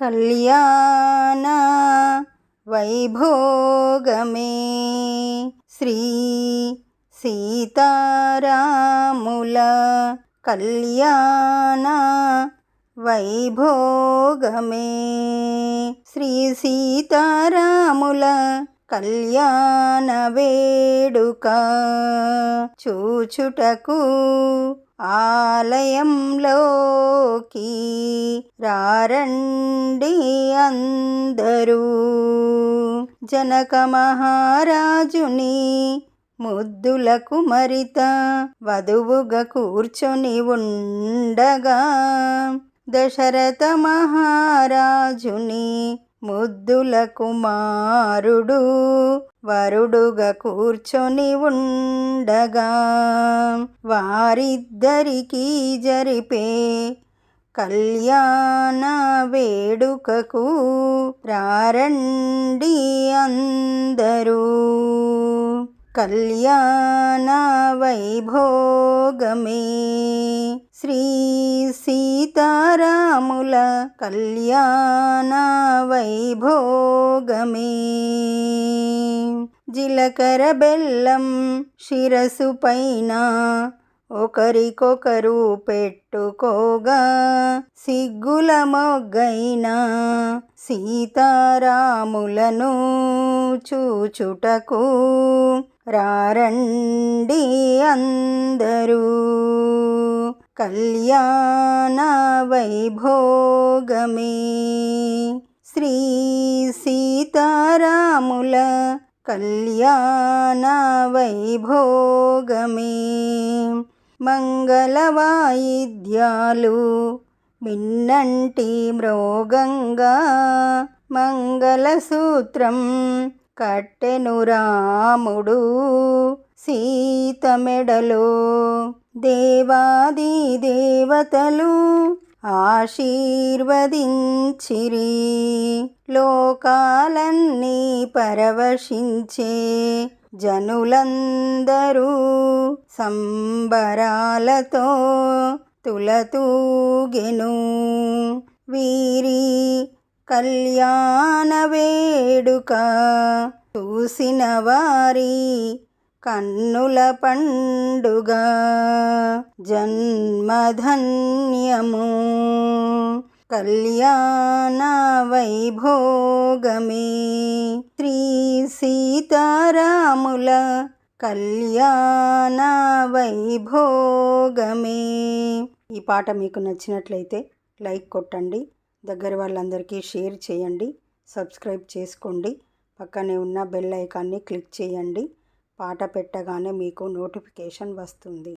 కళ్యాణ వైభోగమే శ్రీ సీతారాముల కళ్యాణ వైభోగమే శ్రీ సీతారాముల కళ్యాణ వేడుక చూచుటకు ఆలయంలోకి రారండి అందరూ. జనక మహారాజుని ముద్దుల కుమరిత వధువుగా కూర్చొని ఉండగా, దశరథ మహారాజుని ముద్దుల కుమారుడు వరుడుగా కూర్చొని ఉండగా, వారిద్దరికీ జరిపే కళ్యాణ వేడుకకు రారండి అందరూ. కళ్యాణ వైభోగమే శ్రీ సీతారాముల కళ్యాణ వైభోగమే. జీలకర్ర బెల్లం శిరసు పైన ఒకరికొకరు పెట్టుకోగా, సిగ్గుల మొగ్గైన సీతారాములను చూచుటకు రారండి అందరూ. కళ్యాణ వైభోగమే శ్రీ సీతారాముల కళ్యాణ వైభోగమే. మంగళ వాయిద్యాలు మిన్నంటి మ్రోగంగా, మంగళసూత్రం కట్టెను రాముడు సీత మెడలో. దేవాది దేవతలు ఆశీర్వదించిరి, లోకాలన్నీ పరవశించే జనులందరూ సంబరాలతో తులతూగెను. వీరి కళ్యాణ వేడుక చూసిన వారి కన్నుల పండుగ జన్మధన్యము. కళ్యాణ వైభోగమే శ్రీ సీతారాముల కళ్యాణ వైభోగమే. ఈ పాట మీకు నచ్చినట్లయితే లైక్ కొట్టండి, దగ్గర వాళ్ళందరికీ షేర్ చేయండి, సబ్స్క్రైబ్ చేసుకోండి, పక్కనే ఉన్న బెల్ ఐకాన్ని క్లిక్ చేయండి. పాట పెట్టగానే మీకు నోటిఫికేషన్ వస్తుంది.